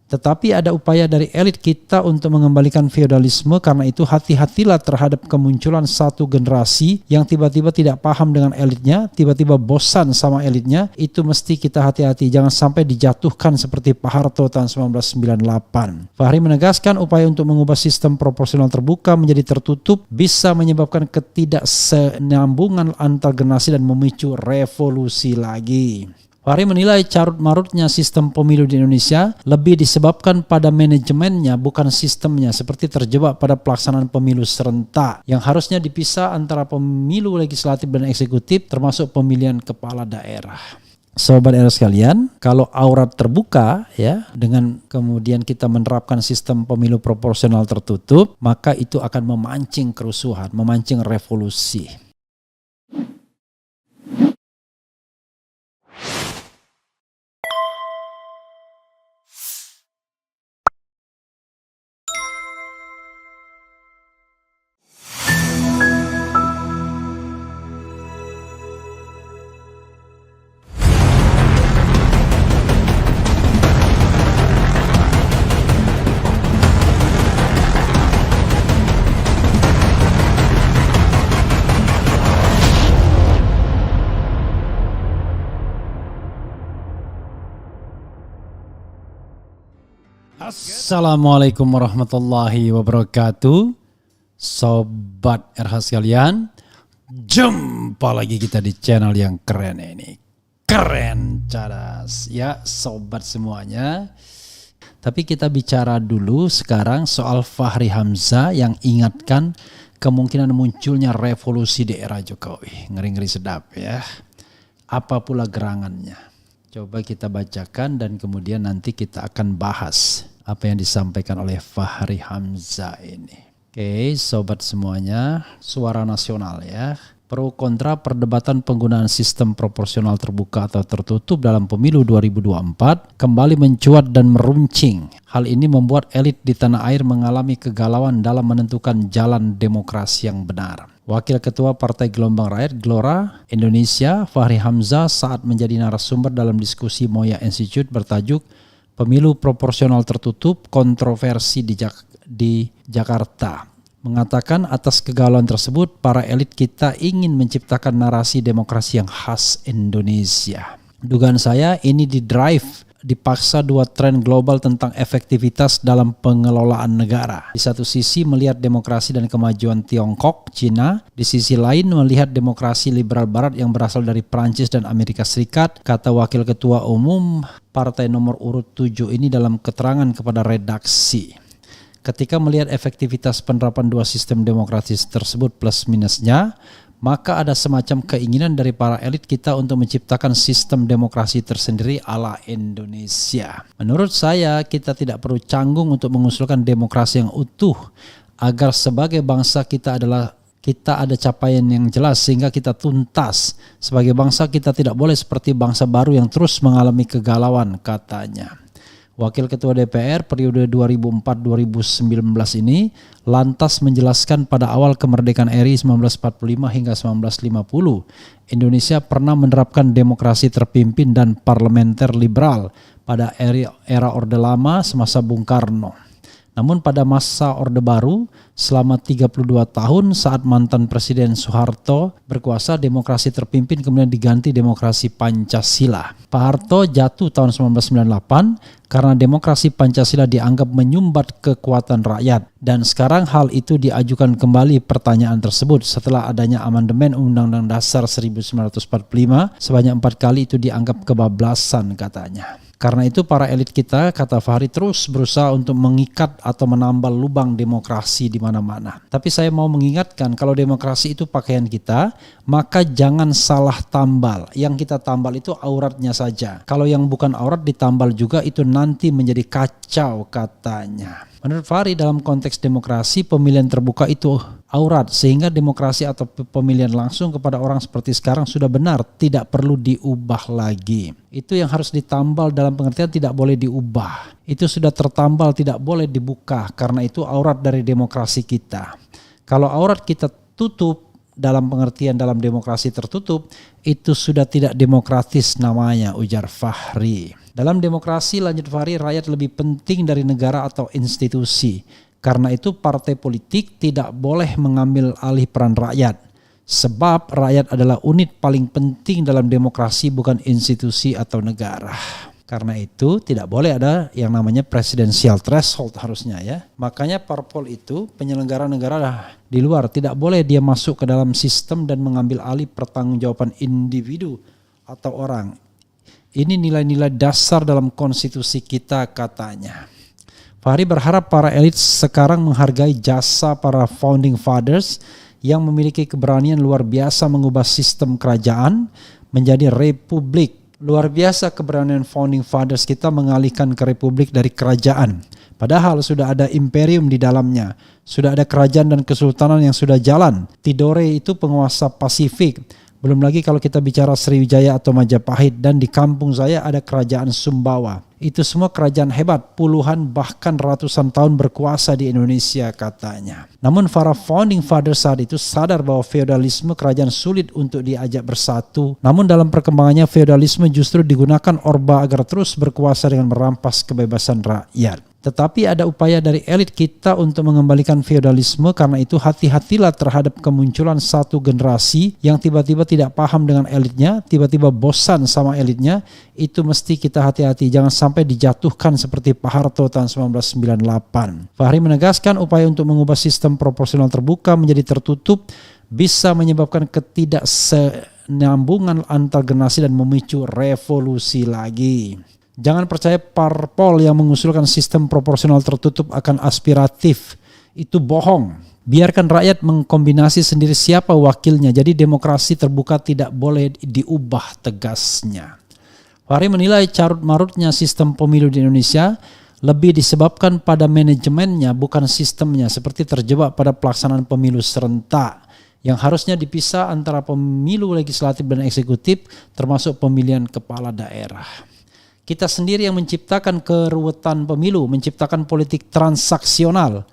Tetapi ada upaya dari elit kita untuk mengembalikan feodalisme, karena itu hati-hatilah terhadap kemunculan satu generasi yang tiba-tiba tidak paham dengan elitnya, tiba-tiba bosan sama elitnya. Itu mesti kita hati-hati, jangan sampai dijatuhkan seperti Pak Harto tahun 1998. Fahri menegaskan upaya untuk mengubah sistem proporsional terbuka menjadi tertutup bisa menyebabkan ketidaksenambungan antar generasi dan memicu revolusi lagi. Fahri menilai carut-marutnya sistem pemilu di Indonesia lebih disebabkan pada manajemennya, bukan sistemnya, seperti terjebak pada pelaksanaan pemilu serentak yang harusnya dipisah antara pemilu legislatif dan eksekutif, termasuk pemilihan kepala daerah. Sobat era sekalian, kalau aurat terbuka ya, dengan kemudian kita menerapkan sistem pemilu proporsional tertutup, maka itu akan memancing kerusuhan, memancing revolusi. Assalamualaikum warahmatullahi wabarakatuh. Sobat RH sekalian, jumpa lagi kita di channel yang keren ini. Keren cadas ya sobat semuanya. Tapi kita bicara dulu sekarang soal Fahri Hamzah yang ingatkan kemungkinan munculnya revolusi di era Jokowi. Ngeri-ngeri sedap ya. Apa pula gerangannya? Coba kita bacakan dan kemudian nanti kita akan bahas apa yang disampaikan oleh Fahri Hamzah ini. Oke, sobat semuanya, suara nasional ya. Pro kontra perdebatan penggunaan sistem proporsional terbuka atau tertutup dalam pemilu 2024 kembali mencuat dan meruncing. Hal ini membuat elit di tanah air mengalami kegalauan dalam menentukan jalan demokrasi yang benar. Wakil Ketua Partai Gelombang Rakyat Gelora Indonesia, Fahri Hamzah, saat menjadi narasumber dalam diskusi Moya Institute bertajuk Pemilu Proporsional Tertutup, Kontroversi di Jakarta, mengatakan atas kegalauan tersebut, para elit kita ingin menciptakan narasi demokrasi yang khas Indonesia. Dugaan saya ini dipaksa dua tren global tentang efektivitas dalam pengelolaan negara. Di satu sisi melihat demokrasi dan kemajuan Tiongkok, Cina, di sisi lain melihat demokrasi liberal barat yang berasal dari Prancis dan Amerika Serikat, kata Wakil Ketua Umum Partai nomor urut 7 ini dalam keterangan kepada redaksi. Ketika melihat efektivitas penerapan dua sistem demokratis tersebut plus minusnya, maka ada semacam keinginan dari para elit kita untuk menciptakan sistem demokrasi tersendiri ala Indonesia. Menurut saya, kita tidak perlu canggung untuk mengusulkan demokrasi yang utuh agar sebagai bangsa kita ada capaian yang jelas sehingga kita tuntas. Sebagai bangsa kita tidak boleh seperti bangsa baru yang terus mengalami kegalauan, katanya. Wakil Ketua DPR periode 2004-2019 ini lantas menjelaskan pada awal kemerdekaan RI 1945 hingga 1950, Indonesia pernah menerapkan demokrasi terpimpin dan parlementer liberal pada era Orde Lama semasa Bung Karno. Namun pada masa Orde Baru selama 32 tahun saat mantan Presiden Soeharto berkuasa, demokrasi terpimpin kemudian diganti demokrasi Pancasila. Pak Harto jatuh tahun 1998 karena demokrasi Pancasila dianggap menyumbat kekuatan rakyat. Dan sekarang hal itu diajukan kembali pertanyaan tersebut setelah adanya amandemen Undang-Undang Dasar 1945 sebanyak 4 kali. Itu dianggap kebablasan, katanya. Karena itu para elit kita, kata Fahri, terus berusaha untuk mengikat atau menambal lubang demokrasi di mana-mana. Tapi saya mau mengingatkan, kalau demokrasi itu pakaian kita, maka jangan salah tambal. Yang kita tambal itu auratnya saja. Kalau yang bukan aurat ditambal juga, itu nanti menjadi kacau, katanya. Menurut Fahri, dalam konteks demokrasi, pemilihan terbuka itu aurat, sehingga demokrasi atau pemilihan langsung kepada orang seperti sekarang sudah benar, tidak perlu diubah lagi. Itu yang harus ditambal dalam pengertian tidak boleh diubah. Itu sudah tertambal, tidak boleh dibuka, karena itu aurat dari demokrasi kita. Kalau aurat kita tutup, dalam pengertian dalam demokrasi tertutup, itu sudah tidak demokratis namanya, ujar Fahri. Dalam demokrasi, lanjut Fahri, rakyat lebih penting dari negara atau institusi. Karena itu partai politik tidak boleh mengambil alih peran rakyat. Sebab rakyat adalah unit paling penting dalam demokrasi, bukan institusi atau negara. Karena itu tidak boleh ada yang namanya presidensial threshold harusnya ya. Makanya parpol itu penyelenggara negara di luar, tidak boleh dia masuk ke dalam sistem dan mengambil alih pertanggungjawaban individu atau orang. Ini nilai-nilai dasar dalam konstitusi kita katanya. Fahri berharap para elit sekarang menghargai jasa para founding fathers yang memiliki keberanian luar biasa mengubah sistem kerajaan menjadi republik. Luar biasa keberanian founding fathers kita mengalihkan ke republik dari kerajaan. Padahal sudah ada imperium di dalamnya. Sudah ada kerajaan dan kesultanan yang sudah jalan. Tidore itu penguasa Pasifik. Belum lagi kalau kita bicara Sriwijaya atau Majapahit, dan di kampung saya ada kerajaan Sumbawa. Itu semua kerajaan hebat, puluhan bahkan ratusan tahun berkuasa di Indonesia katanya. Namun para founding fathers saat itu sadar bahwa feodalisme kerajaan sulit untuk diajak bersatu. Namun dalam perkembangannya feodalisme justru digunakan Orba agar terus berkuasa dengan merampas kebebasan rakyat. Tetapi ada upaya dari elit kita untuk mengembalikan feodalisme, karena itu hati-hatilah terhadap kemunculan satu generasi yang tiba-tiba tidak paham dengan elitnya, tiba-tiba bosan sama elitnya. Itu mesti kita hati-hati, jangan sampai dijatuhkan seperti Pak Harto tahun 1998. Fahri menegaskan upaya untuk mengubah sistem proporsional terbuka menjadi tertutup bisa menyebabkan ketidaksenambungan antar generasi dan memicu revolusi lagi. Jangan percaya parpol yang mengusulkan sistem proporsional tertutup akan aspiratif. Itu bohong. Biarkan rakyat mengkombinasi sendiri siapa wakilnya. Jadi demokrasi terbuka tidak boleh diubah, tegasnya. Fahri menilai carut marutnya sistem pemilu di Indonesia lebih disebabkan pada manajemennya, bukan sistemnya, seperti terjebak pada pelaksanaan pemilu serentak yang harusnya dipisah antara pemilu legislatif dan eksekutif, termasuk pemilihan kepala daerah. Kita sendiri yang menciptakan keruwetan pemilu, menciptakan politik transaksional,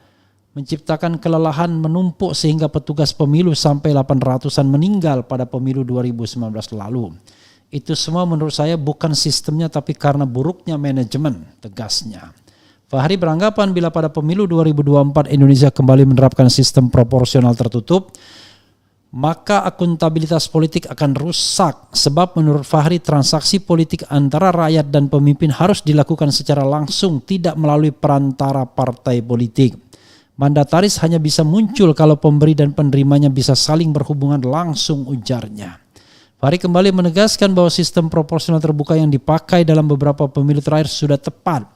menciptakan kelelahan menumpuk sehingga petugas pemilu sampai 800-an meninggal pada pemilu 2019 lalu. Itu semua menurut saya bukan sistemnya tapi karena buruknya manajemen, tegasnya. Fahri beranggapan bila pada pemilu 2024 Indonesia kembali menerapkan sistem proporsional tertutup, maka akuntabilitas politik akan rusak, sebab menurut Fahri transaksi politik antara rakyat dan pemimpin harus dilakukan secara langsung, tidak melalui perantara partai politik. Mandataris hanya bisa muncul kalau pemberi dan penerimanya bisa saling berhubungan langsung, ujarnya. Fahri kembali menegaskan bahwa sistem proporsional terbuka yang dipakai dalam beberapa pemilu terakhir sudah tepat.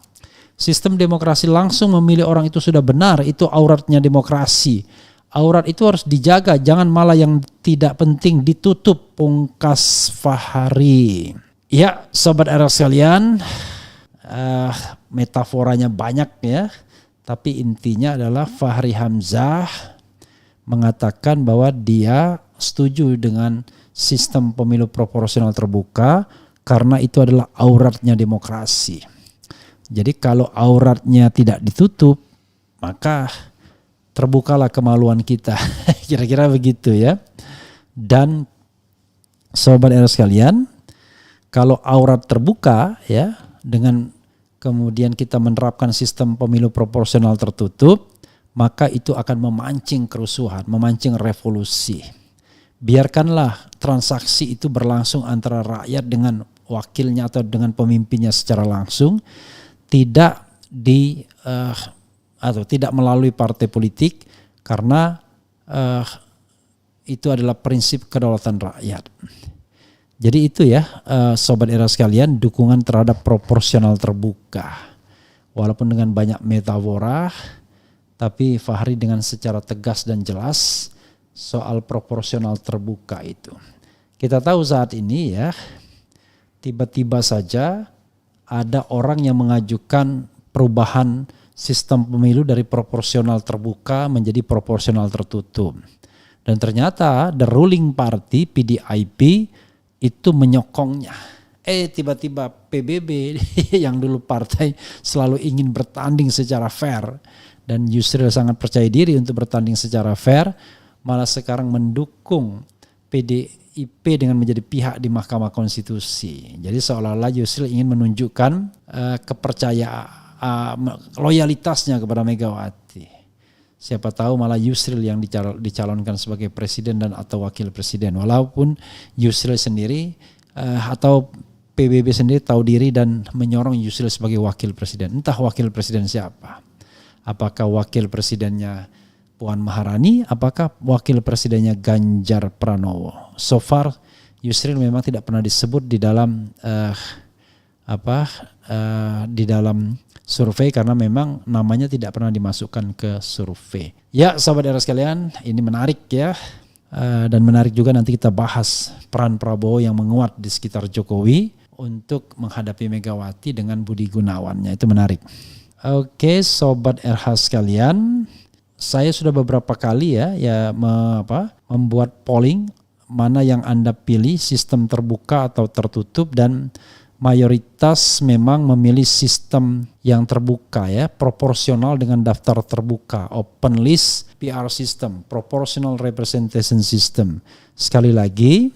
Sistem demokrasi langsung memilih orang itu sudah benar, itu auratnya demokrasi. Aurat itu harus dijaga, jangan malah yang tidak penting ditutup, pungkas Fahri. Ya, sobat era sekalian, metaforanya banyak ya, tapi intinya adalah Fahri Hamzah mengatakan bahwa dia setuju dengan sistem pemilu proporsional terbuka karena itu adalah auratnya demokrasi. Jadi kalau auratnya tidak ditutup, maka terbukalah kemaluan kita. Kira-kira begitu ya. Dan sobat era sekalian, kalau aurat terbuka ya, dengan kemudian kita menerapkan sistem pemilu proporsional tertutup, maka itu akan memancing kerusuhan, memancing revolusi. Biarkanlah transaksi itu berlangsung antara rakyat dengan wakilnya atau dengan pemimpinnya secara langsung, tidak tidak melalui partai politik, karena itu adalah prinsip kedaulatan rakyat. Jadi itu ya sobat era sekalian, dukungan terhadap proporsional terbuka. Walaupun dengan banyak metafora, tapi Fahri dengan secara tegas dan jelas soal proporsional terbuka itu. Kita tahu saat ini ya, tiba-tiba saja ada orang yang mengajukan perubahan sistem pemilu dari proporsional terbuka menjadi proporsional tertutup. Dan ternyata the ruling party PDIP itu menyokongnya. Tiba-tiba PBB yang dulu partai selalu ingin bertanding secara fair dan Yusril sangat percaya diri untuk bertanding secara fair, malah sekarang mendukung PDIP IP dengan menjadi pihak di Mahkamah Konstitusi. Jadi seolah-olah Yusril ingin menunjukkan kepercayaan, loyalitasnya kepada Megawati. Siapa tahu malah Yusril yang dicalonkan sebagai presiden dan atau wakil presiden. Walaupun Yusril sendiri atau PBB sendiri tahu diri dan menyorong Yusril sebagai wakil presiden. Entah wakil presiden siapa. Apakah wakil presidennya Puan Maharani, apakah wakil presidennya Ganjar Pranowo. So far Yusril memang tidak pernah disebut di dalam di dalam survei karena memang namanya tidak pernah dimasukkan ke survei. Ya, sahabat era sekalian, ini menarik ya. Dan menarik juga nanti kita bahas peran Prabowo yang menguat di sekitar Jokowi untuk menghadapi Megawati dengan Budi Gunawannya. Itu menarik. Oke, sobat RH sekalian, saya sudah beberapa kali membuat polling mana yang Anda pilih, sistem terbuka atau tertutup, dan mayoritas memang memilih sistem yang terbuka ya, proporsional dengan daftar terbuka, open list PR system, proportional representation system. Sekali lagi,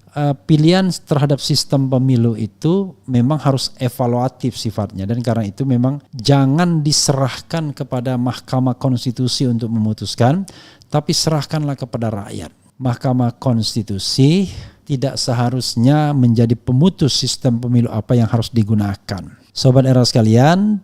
pilihan terhadap sistem pemilu itu memang harus evaluatif sifatnya, dan karena itu memang jangan diserahkan kepada Mahkamah Konstitusi untuk memutuskan, tapi serahkanlah kepada rakyat. Mahkamah Konstitusi tidak seharusnya menjadi pemutus sistem pemilu apa yang harus digunakan. Sobat era sekalian,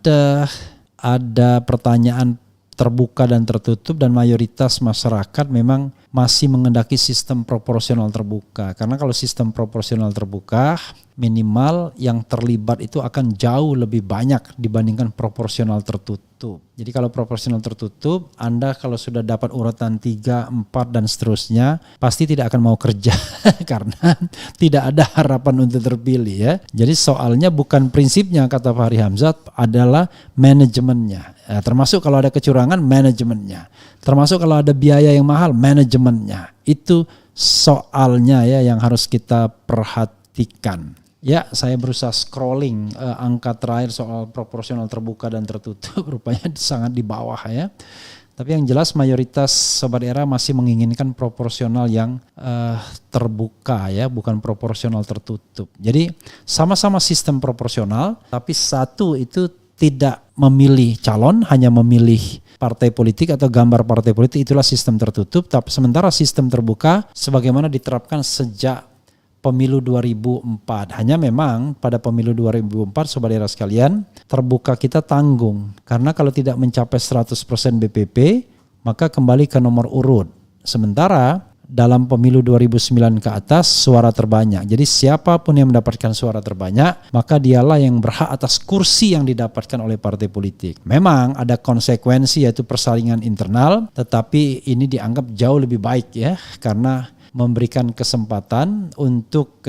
ada pertanyaan terbuka dan tertutup, dan mayoritas masyarakat memang masih mengendaki sistem proporsional terbuka. Karena kalau sistem proporsional terbuka, minimal yang terlibat itu akan jauh lebih banyak dibandingkan proporsional tertutup. Jadi kalau proporsional tertutup, Anda kalau sudah dapat urutan 3, 4 dan seterusnya, pasti tidak akan mau kerja karena tidak ada harapan untuk terpilih ya. Jadi soalnya bukan prinsipnya, kata Fahri Hamzah, adalah manajemennya. Termasuk kalau ada kecurangan, manajemennya. Termasuk kalau ada biaya yang mahal, manajemennya. Itu soalnya ya yang harus kita perhatikan. Ya, saya berusaha scrolling angka terakhir soal proporsional terbuka dan tertutup, rupanya sangat di bawah ya. Tapi yang jelas mayoritas sobat era masih menginginkan proporsional yang terbuka ya, bukan proporsional tertutup. Jadi sama-sama sistem proporsional, tapi satu itu tidak memilih calon, hanya memilih partai politik atau gambar partai politik, itulah sistem tertutup. Tapi sementara sistem terbuka sebagaimana diterapkan sejak pemilu 2004. Hanya memang pada pemilu 2004 sobat era sekalian, terbuka kita tanggung. Karena kalau tidak mencapai 100% BPP, maka kembali ke nomor urut. Sementara dalam pemilu 2009 ke atas suara terbanyak. Jadi siapapun yang mendapatkan suara terbanyak, maka dialah yang berhak atas kursi yang didapatkan oleh partai politik. Memang ada konsekuensi yaitu persaingan internal, tetapi ini dianggap jauh lebih baik ya, karena memberikan kesempatan untuk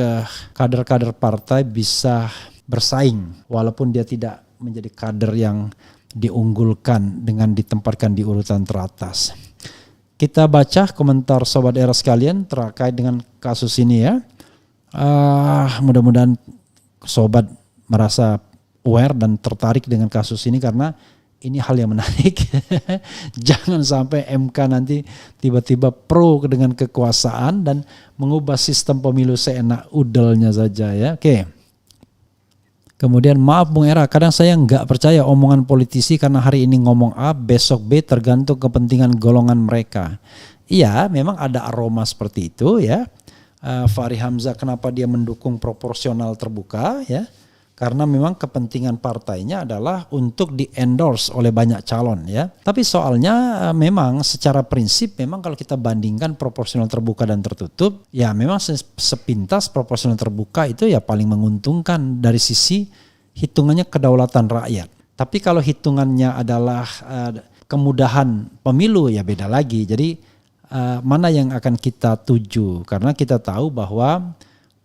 kader-kader partai bisa bersaing walaupun dia tidak menjadi kader yang diunggulkan dengan ditempatkan di urutan teratas. Kita baca komentar sobat era sekalian terkait dengan kasus ini ya. Mudah-mudahan sobat merasa aware dan tertarik dengan kasus ini karena ini hal yang menarik. Jangan sampai MK nanti tiba-tiba pro dengan kekuasaan dan mengubah sistem pemilu seenak udelnya saja ya. Oke. Kemudian maaf Bung Era, kadang saya nggak percaya omongan politisi karena hari ini ngomong A, besok B, tergantung kepentingan golongan mereka. Iya, memang ada aroma seperti itu ya. Fahri Hamzah kenapa dia mendukung proporsional terbuka ya? Karena memang kepentingan partainya adalah untuk di-endorse oleh banyak calon ya. Tapi soalnya memang secara prinsip memang kalau kita bandingkan proporsional terbuka dan tertutup, ya memang sepintas proporsional terbuka itu ya paling menguntungkan dari sisi hitungannya kedaulatan rakyat. Tapi kalau hitungannya adalah kemudahan pemilu ya beda lagi. Jadi mana yang akan kita tuju? Karena kita tahu bahwa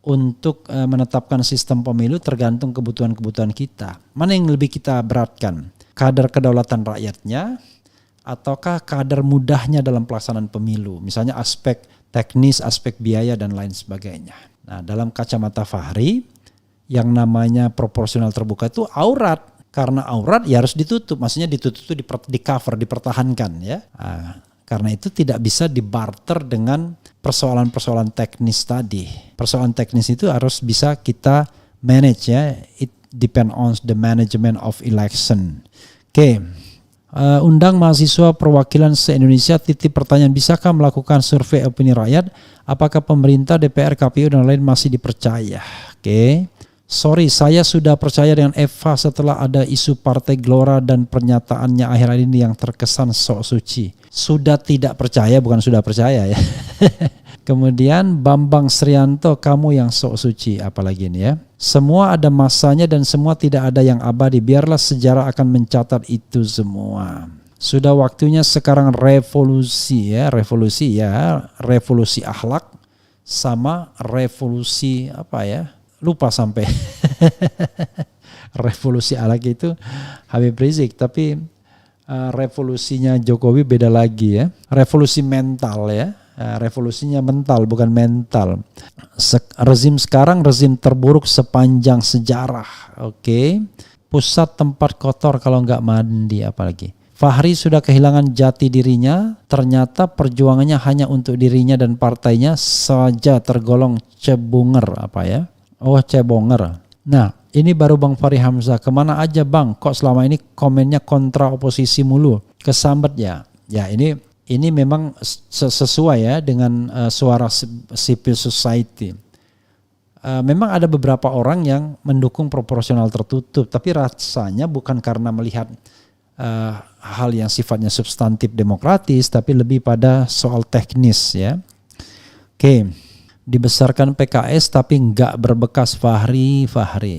untuk menetapkan sistem pemilu tergantung kebutuhan-kebutuhan kita. Mana yang lebih kita beratkan? Kadar kedaulatan rakyatnya ataukah kadar mudahnya dalam pelaksanaan pemilu? Misalnya aspek teknis, aspek biaya dan lain sebagainya. Nah, dalam kacamata Fahri, yang namanya proporsional terbuka itu aurat. Karena aurat ya harus ditutup. Maksudnya ditutup itu di cover, dipertahankan ya. Karena itu tidak bisa dibarter dengan persoalan-persoalan teknis tadi. Persoalan teknis itu harus bisa kita manage ya. It depend on the management of election. Oke. Undang mahasiswa perwakilan se-Indonesia, titip pertanyaan, bisakah melakukan survei opini rakyat? Apakah pemerintah, DPR, KPU dan lain masih dipercaya? Oke. Sorry, saya sudah percaya dengan Eva setelah ada isu Partai Gelora dan pernyataannya akhir-akhir ini yang terkesan sok suci. Sudah tidak percaya, bukan sudah percaya ya. Kemudian Bambang Srianto, kamu yang sok suci, apalagi ini ya. Semua ada masanya dan semua tidak ada yang abadi. Biarlah sejarah akan mencatat itu semua. Sudah waktunya sekarang revolusi ya, revolusi akhlak sama revolusi apa ya? Lupa sampai. Revolusi akhlak itu Habib Rizik, tapi revolusinya Jokowi beda lagi ya. Revolusi mental ya. Revolusinya mental bukan mental. Rezim sekarang rezim terburuk sepanjang sejarah. Oke. Pusat tempat kotor kalau nggak mandi apalagi. Fahri sudah kehilangan jati dirinya. Ternyata perjuangannya hanya untuk dirinya dan partainya saja, tergolong cebunger apa ya? Oh, cebonger. Nah, ini baru Bang Fahri Hamzah. Kemana aja Bang? Kok selama ini komennya kontra oposisi mulu? Kesambet ya. Ya ini memang sesuai ya dengan suara civil society. Memang ada beberapa orang yang mendukung proporsional tertutup, tapi rasanya bukan karena melihat hal yang sifatnya substantif demokratis, tapi lebih pada soal teknis ya. Oke, dibesarkan PKS tapi enggak berbekas Fahri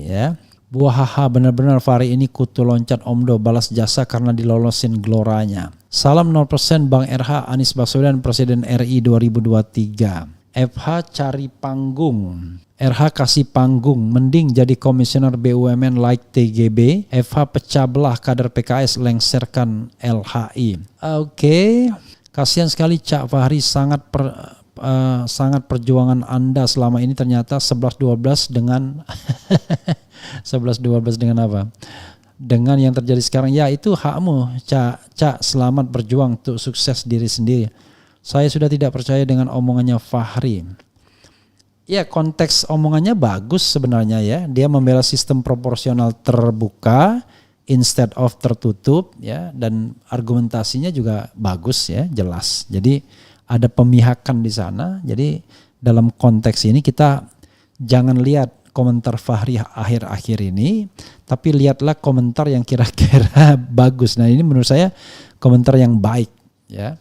ya. Buahaha, benar-benar Fahri ini kutu loncat Omdo, balas jasa karena dilolosin Geloranya. Salam 0% Bang RH, Anies Baswedan Presiden RI 2023. FH cari panggung, RH kasih panggung, mending jadi komisioner BUMN like TGB. FH pecah belah kader PKS, lengserkan LHI. Oke. Kasihan sekali Cak Fahri, sangat perjuangan Anda selama ini ternyata 11-12 dengan 11-12 dengan apa? Dengan yang terjadi sekarang. Ya itu hakmu Cak, selamat berjuang untuk sukses diri sendiri. Saya sudah tidak percaya dengan omongannya Fahri. Ya konteks omongannya bagus sebenarnya ya. Dia membela sistem proporsional terbuka instead of tertutup ya, dan argumentasinya juga bagus ya, jelas. Jadi ada pemihakan di sana. Jadi dalam konteks ini kita jangan lihat komentar Fahri akhir-akhir ini, tapi lihatlah komentar yang kira-kira bagus. Nah ini menurut saya komentar yang baik ya.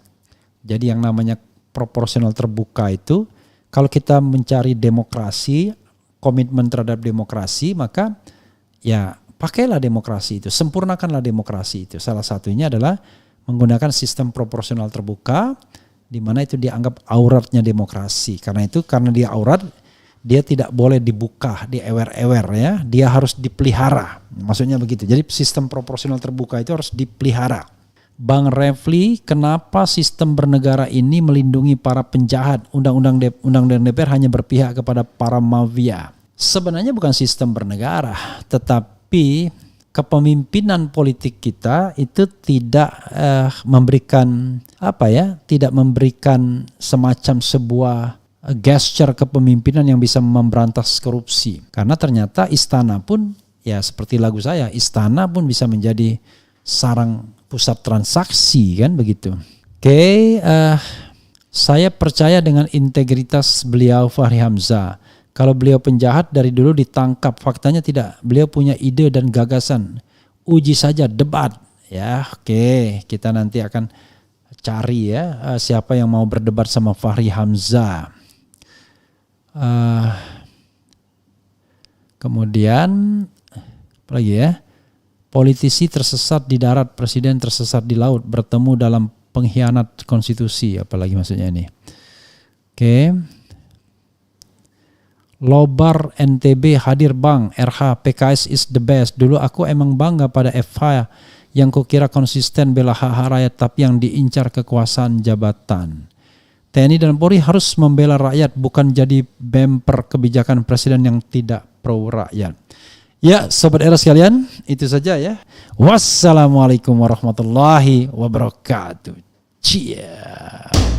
Jadi yang namanya proporsional terbuka itu, kalau kita mencari demokrasi, komitmen terhadap demokrasi, maka ya pakailah demokrasi itu, sempurnakanlah demokrasi itu. Salah satunya adalah menggunakan sistem proporsional terbuka, di mana itu dianggap auratnya demokrasi. Karena dia aurat, dia tidak boleh dibuka, diewer-ewer ya, dia harus dipelihara. Maksudnya begitu. Jadi sistem proporsional terbuka itu harus dipelihara. Bang Refli, kenapa sistem bernegara ini melindungi para penjahat? Undang-undang DPR hanya berpihak kepada para mafia. Sebenarnya bukan sistem bernegara, tetapi kepemimpinan politik kita itu tidak memberikan tidak memberikan semacam sebuah gesture kepemimpinan yang bisa memberantas korupsi. Karena ternyata istana pun ya seperti lagu saya, istana pun bisa menjadi sarang pusat transaksi kan begitu. Oke, saya percaya dengan integritas beliau Fahri Hamzah. Kalau beliau penjahat dari dulu ditangkap, faktanya tidak. Beliau punya ide dan gagasan. Uji saja, debat. Ya, oke, kita nanti akan cari ya siapa yang mau berdebat sama Fahri Hamzah. Kemudian apa lagi ya? Politisi tersesat di darat, presiden tersesat di laut, bertemu dalam pengkhianat konstitusi, apalagi maksudnya ini. Oke. Lobar NTB hadir Bang, RH PKS is the best. Dulu aku emang bangga pada FH yang kukira konsisten bela hak-hak rakyat, tapi yang diincar kekuasaan jabatan. TNI dan Polri harus membela rakyat, bukan jadi bemper kebijakan presiden yang tidak pro rakyat. Ya, sobat era sekalian, itu saja ya. Wassalamualaikum warahmatullahi wabarakatuh. Cheers.